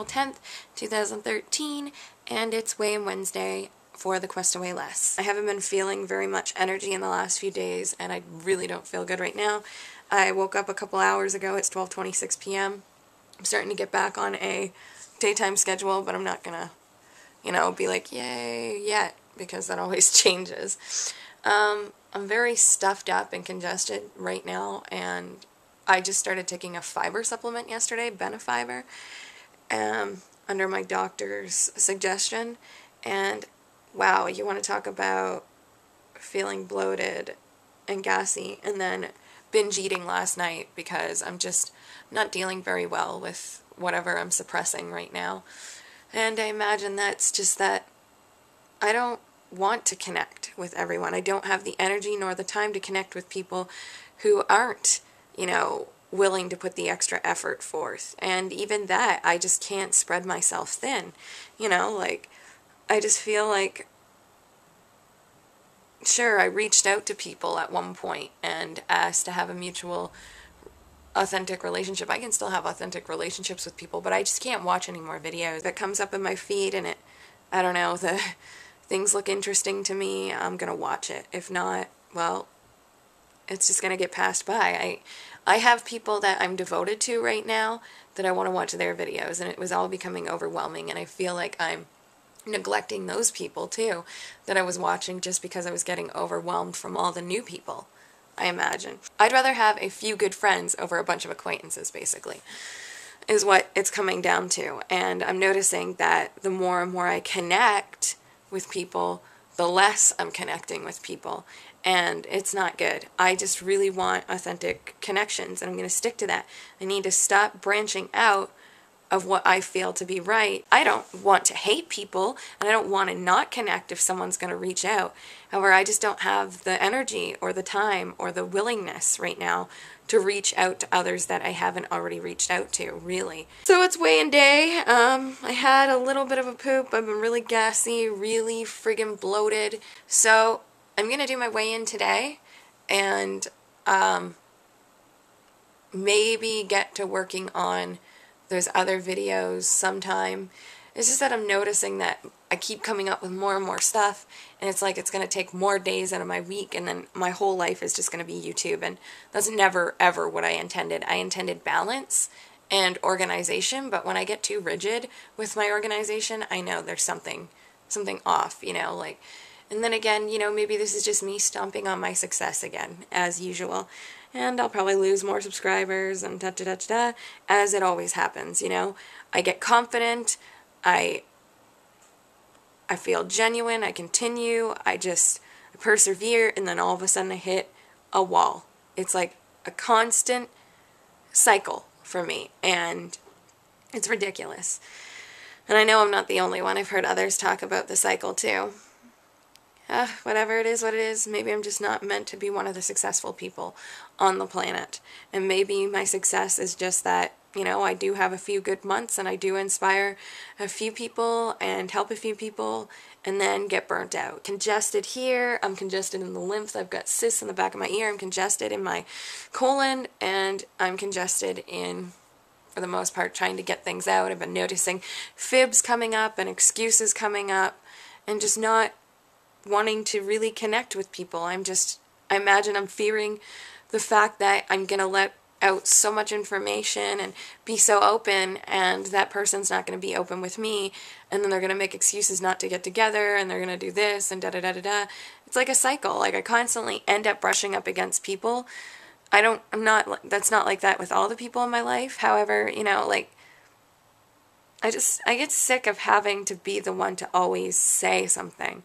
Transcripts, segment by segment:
April 10th, 2013, and it's Weigh-In Wednesday for the Quest to Weigh Less. I haven't been feeling very much energy in the last few days, and I really don't feel good right now. I woke up a couple hours ago. It's 12:26 p.m. I'm starting to get back on a daytime schedule, but I'm not gonna, be like, yay, yet, because that always changes. I'm very stuffed up and congested right now, and I just started taking a fiber supplement yesterday, Benefiber, under my doctor's suggestion, and wow, you want to talk about feeling bloated and gassy, and then binge eating last night because I'm just not dealing very well with whatever I'm suppressing right now. And I imagine that's just that I don't want to connect with everyone. I don't have the energy nor the time to connect with people who aren't, willing to put the extra effort forth. And even that, I just can't spread myself thin. I just feel like, sure, I reached out to people at one point and asked to have a mutual authentic relationship. I can still have authentic relationships with people, but I just can't watch any more videos. That comes up in my feed and I don't know, the things look interesting to me, I'm gonna watch it. If not, well, it's just gonna get passed by. I have people that I'm devoted to right now that I want to watch their videos, and it was all becoming overwhelming, and I feel like I'm neglecting those people too that I was watching just because I was getting overwhelmed from all the new people, I imagine. I'd rather have a few good friends over a bunch of acquaintances, basically, is what it's coming down to. And I'm noticing that the more and more I connect with people, the less I'm connecting with people, and it's not good. I just really want authentic connections, and I'm going to stick to that. I need to stop branching out of what I feel to be right. I don't want to hate people, and I don't want to not connect if someone's going to reach out. However, I just don't have the energy or the time or the willingness right now to reach out to others that I haven't already reached out to, really. So it's weigh-in day. I had a little bit of a poop. I've been really gassy, really friggin' bloated. So I'm going to do my weigh-in today and maybe get to working on those other videos sometime. It's just that I'm noticing that I keep coming up with more and more stuff, and it's like it's going to take more days out of my week, and then my whole life is just going to be YouTube, and that's never, ever what I intended. I intended balance and organization, but when I get too rigid with my organization, I know there's something off, and then again, maybe this is just me stomping on my success again, as usual. And I'll probably lose more subscribers and da-da-da-da-da, as it always happens, I get confident, I feel genuine, I continue, I persevere, and then all of a sudden I hit a wall. It's like a constant cycle for me, and it's ridiculous. And I know I'm not the only one. I've heard others talk about the cycle too. Whatever it is, what it is, maybe I'm just not meant to be one of the successful people on the planet. And maybe my success is just that, I do have a few good months and I do inspire a few people and help a few people and then get burnt out. Congested here, I'm congested in the lymph, I've got cysts in the back of my ear, I'm congested in my colon, and I'm congested in, for the most part, trying to get things out. I've been noticing fibs coming up and excuses coming up and just not wanting to really connect with people. I imagine I'm fearing the fact that I'm going to let out so much information and be so open, and that person's not going to be open with me, and then they're going to make excuses not to get together, and they're going to do this, and da-da-da-da-da. It's like a cycle. Like, I constantly end up brushing up against people. That's not like that with all the people in my life. However, I get sick of having to be the one to always say something.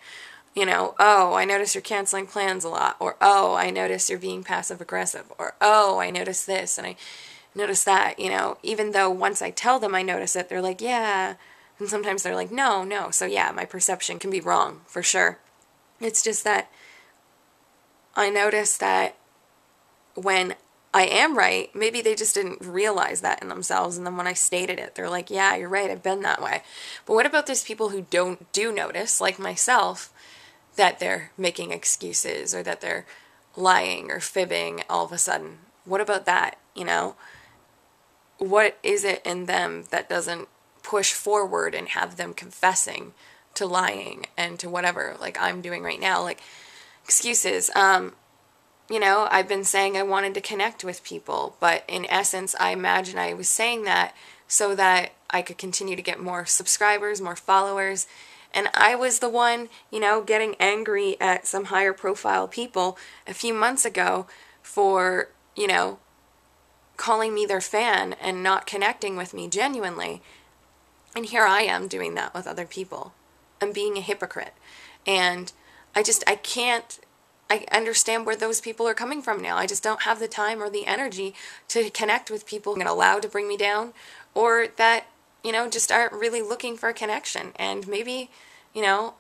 Oh, I notice you're canceling plans a lot, or oh, I notice you're being passive-aggressive, or oh, I notice this, and I notice that, even though once I tell them I notice it, they're like, yeah, and sometimes they're like, no, so yeah, my perception can be wrong, for sure. It's just that I notice that when I am right, maybe they just didn't realize that in themselves, and then when I stated it, they're like, yeah, you're right, I've been that way. But what about those people who do notice, like myself, that they're making excuses or that they're lying or fibbing all of a sudden? What about that, What is it in them that doesn't push forward and have them confessing to lying and to whatever, like I'm doing right now, like excuses. You know, I've been saying I wanted to connect with people, but in essence, I imagine I was saying that so that I could continue to get more subscribers, more followers. And I was the one, you know, getting angry at some higher profile people a few months ago for, you know, calling me their fan and not connecting with me genuinely. And here I am doing that with other people. I'm being a hypocrite. And I can't, I understand where those people are coming from now. I just don't have the time or the energy to connect with people who are allowed to bring me down, or that, you know, just aren't really looking for a connection. And maybe, you know,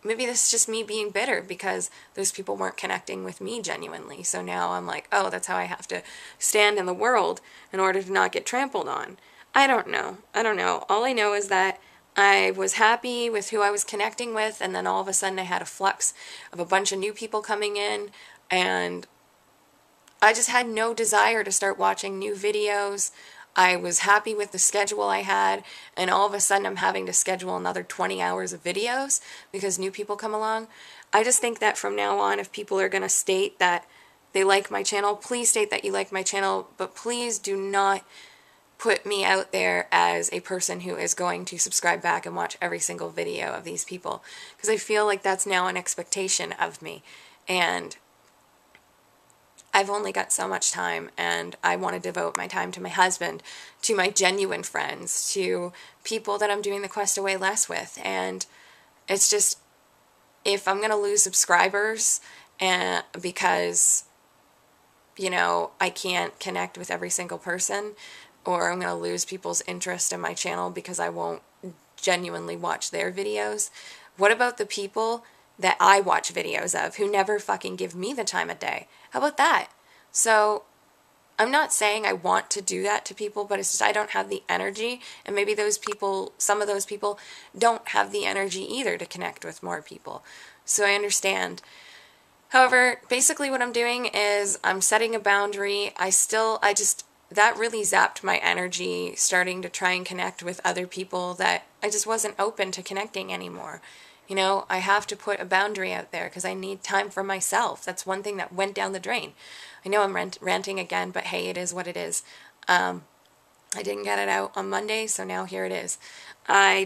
maybe this is just me being bitter because those people weren't connecting with me genuinely. So now I'm like, oh, that's how I have to stand in the world in order to not get trampled on. I don't know. All I know is that I was happy with who I was connecting with, and then all of a sudden I had a flux of a bunch of new people coming in, and I just had no desire to start watching new videos. I was happy with the schedule I had, and all of a sudden I'm having to schedule another 20 hours of videos because new people come along. I just think that from now on, if people are going to state that they like my channel, please state that you like my channel, but please do not put me out there as a person who is going to subscribe back and watch every single video of these people, because I feel like that's now an expectation of me, and I've only got so much time, and I want to devote my time to my husband, to my genuine friends, to people that I'm doing the Quest Away less with. And it's just, if I'm going to lose subscribers because, you know, I can't connect with every single person, or I'm going to lose people's interest in my channel because I won't genuinely watch their videos, what about the people that I watch videos of who never fucking give me the time of day? How about that? So I'm not saying I want to do that to people, but it's just I don't have the energy, and maybe those people, some of those people don't have the energy either to connect with more people. So I understand. However, basically what I'm doing is I'm setting a boundary. That really zapped my energy, starting to try and connect with other people that I just wasn't open to connecting anymore. You know, I have to put a boundary out there because I need time for myself. That's one thing that went down the drain. I know I'm ranting again, but hey, it is what it is. I didn't get it out on Monday, so now here it is. I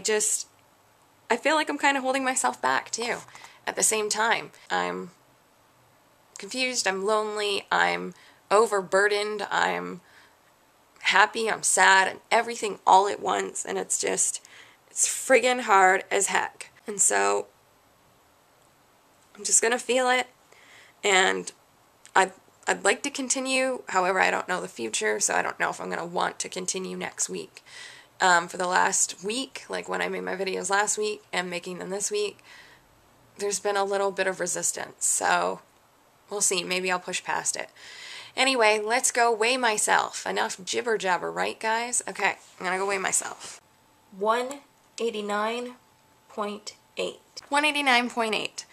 feel like I'm kind of holding myself back too. At the same time, I'm confused, I'm lonely, I'm overburdened, I'm happy, I'm sad, and everything all at once, and it's friggin' hard as heck. And so I'm just gonna feel it, and I'd like to continue. However, I don't know the future, so I don't know if I'm gonna want to continue next week. For the last week, like when I made my videos last week and making them this week, there's been a little bit of resistance, so we'll see. Maybe I'll push past it. Anyway, let's go weigh myself. Enough jibber jabber, right guys? Okay, I'm gonna go weigh myself. 189.8. 189.8.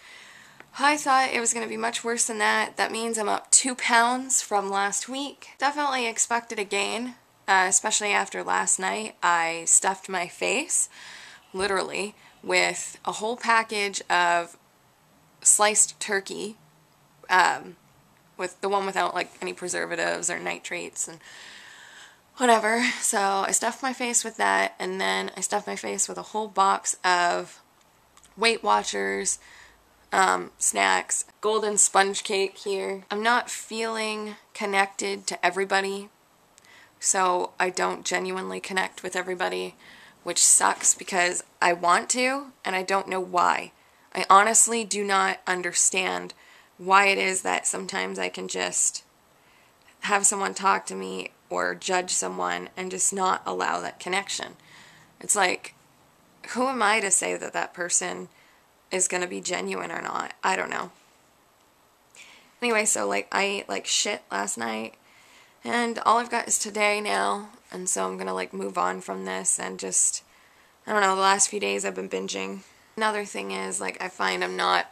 I thought it was going to be much worse than that. That means I'm up 2 pounds from last week. Definitely expected a gain, especially after last night. I stuffed my face, literally, with a whole package of sliced turkey, with the one without like any preservatives or nitrates and whatever. So I stuffed my face with that, and then I stuffed my face with a whole box of Weight Watchers, snacks, golden sponge cake here. I'm not feeling connected to everybody, so I don't genuinely connect with everybody, which sucks because I want to, and I don't know why. I honestly do not understand why it is that sometimes I can just have someone talk to me or judge someone and just not allow that connection. It's like, who am I to say that that person is going to be genuine or not? I don't know. Anyway, so like I ate like shit last night, and all I've got is today now, and so I'm going to like move on from this and just, I don't know, the last few days I've been binging. Another thing is, like, I find I'm not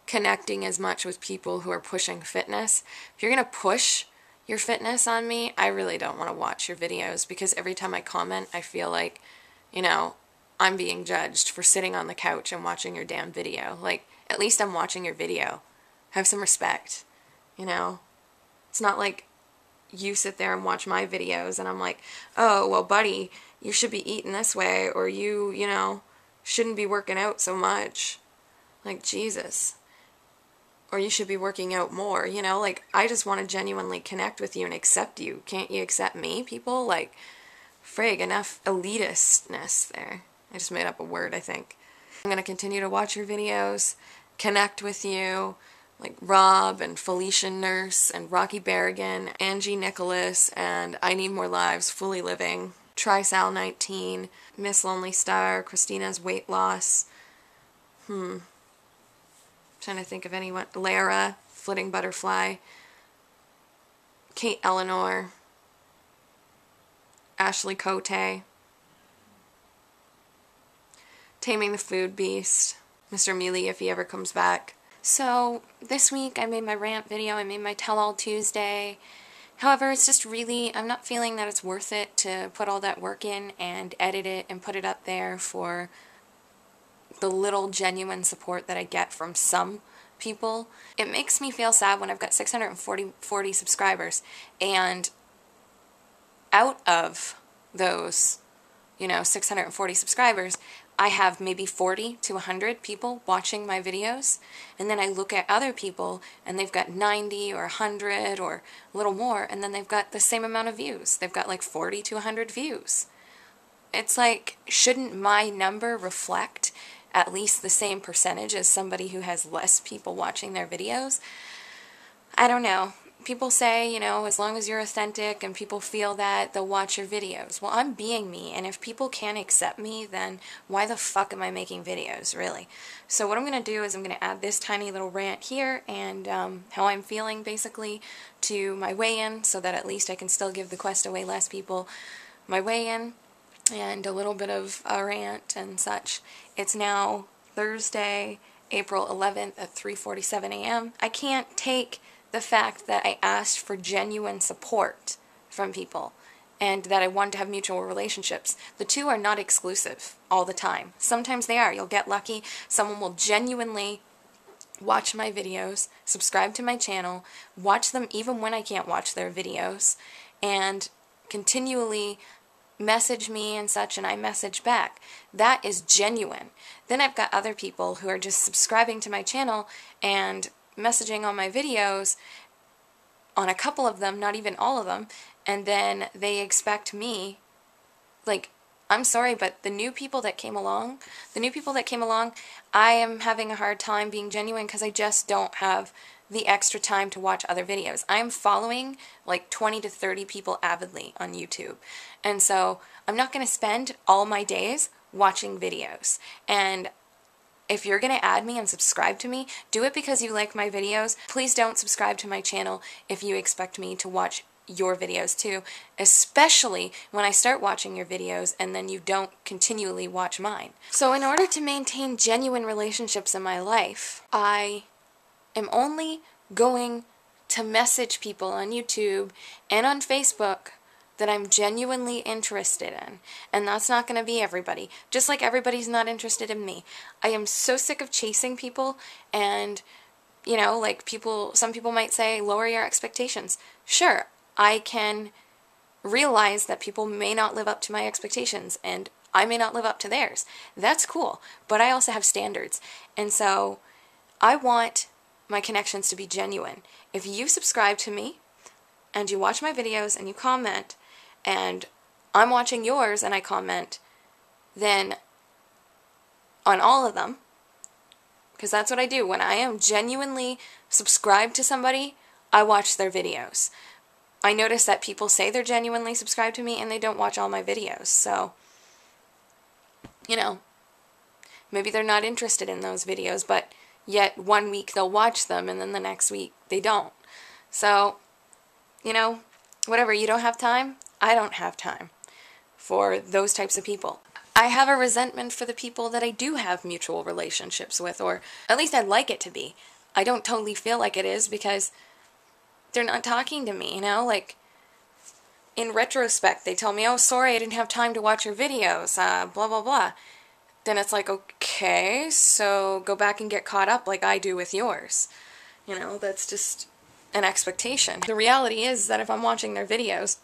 connecting as much with people who are pushing fitness. If you're going to push, your fitness on me, I really don't want to watch your videos, because every time I comment, I feel like, you know, I'm being judged for sitting on the couch and watching your damn video. Like, at least I'm watching your video. Have some respect, you know? It's not like you sit there and watch my videos and I'm like, oh, well, buddy, you should be eating this way, or you know, shouldn't be working out so much. Like, Jesus. Or you should be working out more, you know? Like, I just want to genuinely connect with you and accept you. Can't you accept me, people? Like, frig, enough elitistness there. I just made up a word, I think. I'm going to continue to watch your videos, connect with you, like Rob and Felicia Nurse and Rocky Berrigan, Angie Nicholas, and I Need More Lives, Fully Living, Trisal19, Miss Lonely Star, Christina's Weight Loss, trying to think of anyone, Lara, Flitting Butterfly, Kate Eleanor, Ashley Cote, Taming the Food Beast, Mr. Mealy if he ever comes back. So this week I made my rant video, I made my Tell-All Tuesday. However, it's just really, I'm not feeling that it's worth it to put all that work in and edit it and put it up there for the little genuine support that I get from some people. It makes me feel sad when I've got 640 subscribers, and out of those, you know, 640 subscribers, I have maybe 40 to 100 people watching my videos, and then I look at other people and they've got 90 or 100 or a little more, and then they've got the same amount of views. They've got like 40 to 100 views. It's like, shouldn't my number reflect at least the same percentage as somebody who has less people watching their videos? I don't know. People say, you know, as long as you're authentic and people feel that, they'll watch your videos. Well, I'm being me, and if people can't accept me, then why the fuck am I making videos, really? So what I'm going to do is I'm going to add this tiny little rant here and how I'm feeling, basically, to my weigh-in, so that at least I can still give the quest away less people my weigh-in, and a little bit of a rant and such. It's now Thursday, April 11th at 3:47 a.m. I can't take the fact that I asked for genuine support from people and that I wanted to have mutual relationships. The two are not exclusive all the time. Sometimes they are. You'll get lucky. Someone will genuinely watch my videos, subscribe to my channel, watch them even when I can't watch their videos, and continually message me and such, and I message back. That is genuine. Then I've got other people who are just subscribing to my channel and messaging on my videos, on a couple of them, not even all of them, and then they expect me, like, I'm sorry, but the new people that came along, I am having a hard time being genuine because I just don't have the extra time to watch other videos. I am following like 20 to 30 people avidly on YouTube, and so I'm not going to spend all my days watching videos. And if you're going to add me and subscribe to me, do it because you like my videos. Please don't subscribe to my channel if you expect me to watch your videos too, especially when I start watching your videos and then you don't continually watch mine. So in order to maintain genuine relationships in my life, I am only going to message people on YouTube and on Facebook that I'm genuinely interested in. And that's not going to be everybody. Just like everybody's not interested in me. I am so sick of chasing people, and, you know, like some people might say, lower your expectations. Sure, I can realize that people may not live up to my expectations, and I may not live up to theirs. That's cool. But I also have standards. And so I want my connections to be genuine. If you subscribe to me, and you watch my videos, and you comment, and I'm watching yours and I comment, then on all of them, because that's what I do. When I am genuinely subscribed to somebody, I watch their videos. I notice that people say they're genuinely subscribed to me and they don't watch all my videos. So, you know, maybe they're not interested in those videos, but yet one week they'll watch them and then the next week they don't. So, you know, whatever, you don't have time? I don't have time for those types of people. I have a resentment for the people that I do have mutual relationships with, or at least I'd like it to be. I don't totally feel like it is, because they're not talking to me, you know? Like, in retrospect, they tell me, oh, sorry, I didn't have time to watch your videos, blah, blah, blah. Then it's like, okay, so go back and get caught up like I do with yours. You know, that's just an expectation. The reality is that if I'm watching their videos,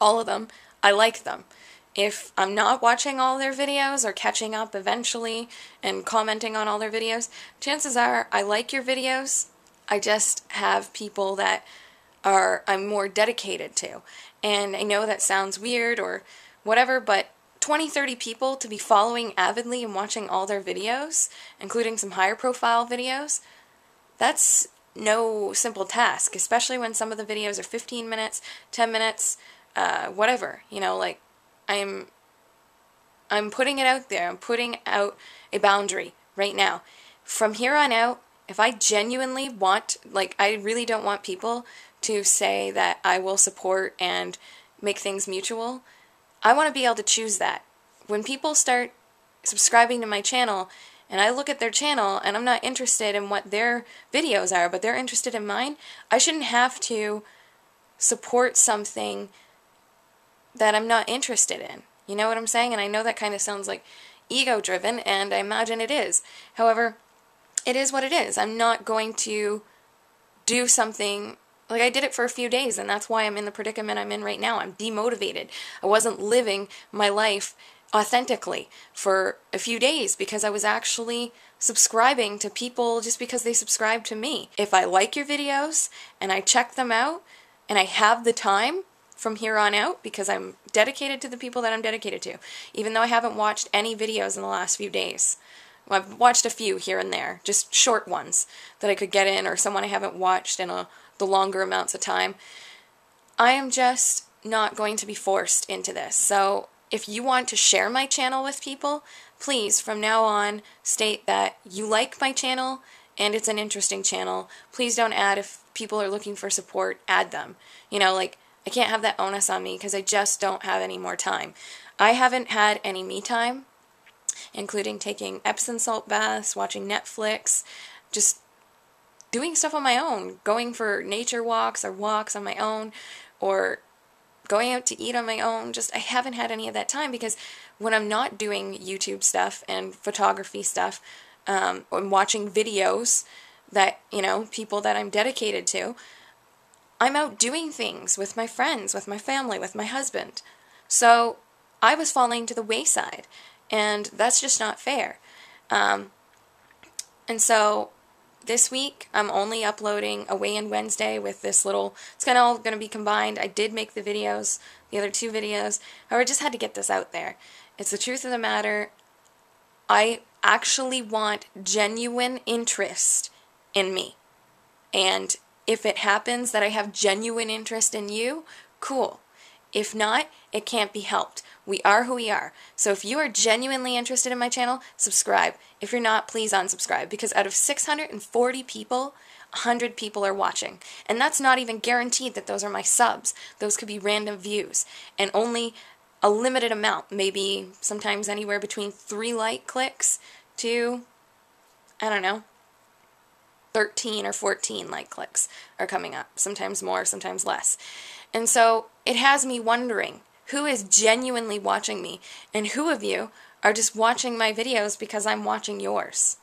all of them, I like them. If I'm not watching all their videos or catching up eventually and commenting on all their videos, chances are I like your videos. I just have people that I'm more dedicated to. And I know that sounds weird or whatever, but 20, 30 people to be following avidly and watching all their videos, including some higher profile videos, that's no simple task, especially when some of the videos are 15 minutes, 10 minutes, whatever. You know, like, I'm putting it out there. I'm putting out a boundary right now. From here on out, if I genuinely want, like, I really don't want people to say that I will support and make things mutual. I want to be able to choose that. When people start subscribing to my channel and I look at their channel and I'm not interested in what their videos are, but they're interested in mine, I shouldn't have to support something that I'm not interested in. You know what I'm saying? And I know that kind of sounds like ego-driven, and I imagine it is. However, it is what it is. I'm not going to do something, like I did it for a few days, and that's why I'm in the predicament I'm in right now. I'm demotivated. I wasn't living my life authentically for a few days because I was actually subscribing to people just because they subscribe to me. If I like your videos and I check them out and I have the time from here on out, because I'm dedicated to the people that I'm dedicated to, even though I haven't watched any videos in the last few days. Well, I've watched a few here and there, just short ones that I could get in, or someone I haven't watched in the longer amounts of time. I am just not going to be forced into this. So if you want to share my channel with people, please, from now on, state that you like my channel and it's an interesting channel. Please don't add, if people are looking for support, add them. You know, like, I can't have that onus on me because I just don't have any more time. I haven't had any me time, including taking Epsom salt baths, watching Netflix, just doing stuff on my own, going for nature walks or walks on my own, or going out to eat on my own. Just, I haven't had any of that time because when I'm not doing YouTube stuff and photography stuff, I'm watching videos that, you know, people that I'm dedicated to, I'm out doing things with my friends, with my family, with my husband. So I was falling to the wayside, and that's just not fair. And so this week I'm only uploading a weigh-in Wednesday with this little, it's kind of all going to be combined. I did make the videos, the other two videos. However, I just had to get this out there. It's the truth of the matter. I actually want genuine interest in me. And if it happens that I have genuine interest in you, cool. If not, it can't be helped. We are who we are. So if you are genuinely interested in my channel, subscribe. If you're not, please unsubscribe. Because out of 640 people, 100 people are watching. And that's not even guaranteed that those are my subs. Those could be random views. And only a limited amount, maybe sometimes anywhere between 3 like clicks to, I don't know, 13 or 14 like clicks are coming up. Sometimes more, sometimes less. And so it has me wondering, who is genuinely watching me? And who of you are just watching my videos because I'm watching yours?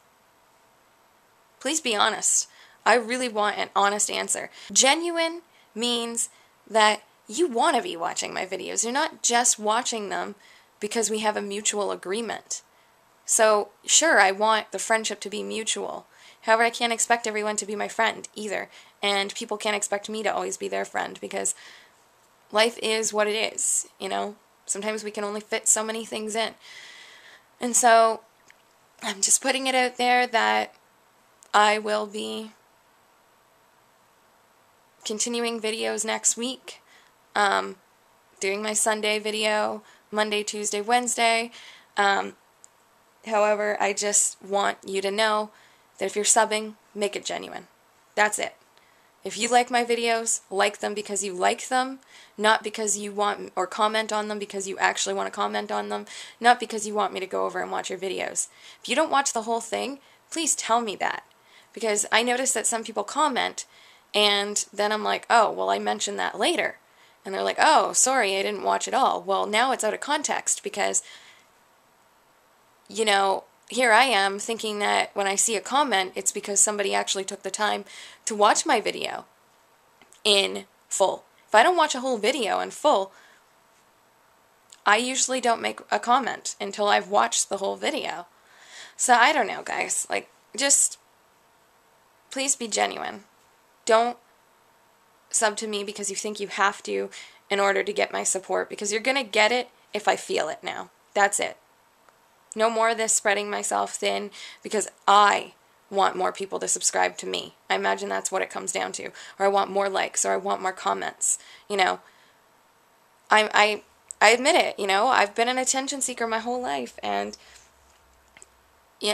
Please be honest. I really want an honest answer. Genuine means that you want to be watching my videos. You're not just watching them because we have a mutual agreement. So, sure, I want the friendship to be mutual. However, I can't expect everyone to be my friend either. And people can't expect me to always be their friend because life is what it is, you know? Sometimes we can only fit so many things in. And so, I'm just putting it out there that I will be continuing videos next week. Doing my Sunday video, Monday, Tuesday, Wednesday. However, I just want you to know that if you're subbing, make it genuine. That's it. If you like my videos, like them because you like them, not because you want, or comment on them because you actually want to comment on them, not because you want me to go over and watch your videos. If you don't watch the whole thing, please tell me that. Because I notice that some people comment And then I'm like, oh, well, I mentioned that later. And they're like, oh, sorry, I didn't watch it all. Well, now it's out of context because, you know, here I am thinking that when I see a comment, it's because somebody actually took the time to watch my video in full. If I don't watch a whole video in full, I usually don't make a comment until I've watched the whole video. So I don't know, guys. Like, just please be genuine. Don't sub to me because you think you have to in order to get my support, because you're going to get it if I feel it now. That's it. No more of this spreading myself thin because I want more people to subscribe to me. I imagine that's what it comes down to. Or I want more likes, or I want more comments. You know, I admit it, you know, I've been an attention seeker my whole life, and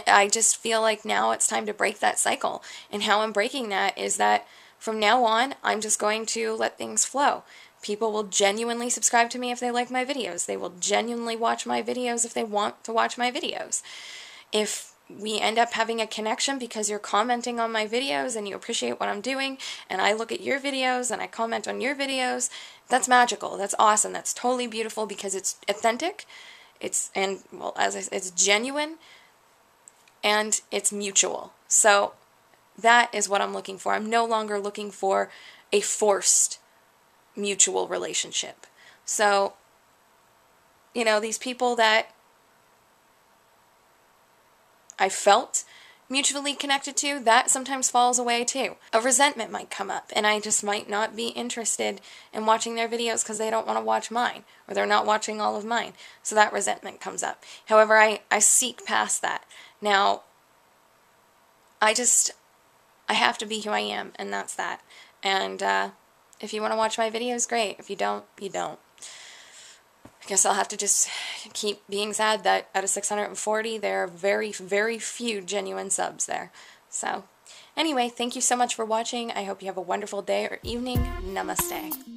I just feel like now it's time to break that cycle. And how I'm breaking that is that from now on, I'm just going to let things flow. People will genuinely subscribe to me if they like my videos. They will genuinely watch my videos if they want to watch my videos. If we end up having a connection because you're commenting on my videos and you appreciate what I'm doing, and I look at your videos and I comment on your videos, that's magical. That's awesome. That's totally beautiful because it's authentic. It's genuine, and it's mutual. So that is what I'm looking for. I'm no longer looking for a forced mutual relationship. So, you know, these people that I felt mutually connected to, that sometimes falls away too. A resentment might come up, and I just might not be interested in watching their videos because they don't want to watch mine, or they're not watching all of mine. So that resentment comes up. However, I seek past that. Now, I have to be who I am, and that's that. And if you want to watch my videos, great. If you don't, you don't. I guess I'll have to just keep being sad that out of 640, there are very, very few genuine subs there. So, anyway, thank you so much for watching. I hope you have a wonderful day or evening. Namaste.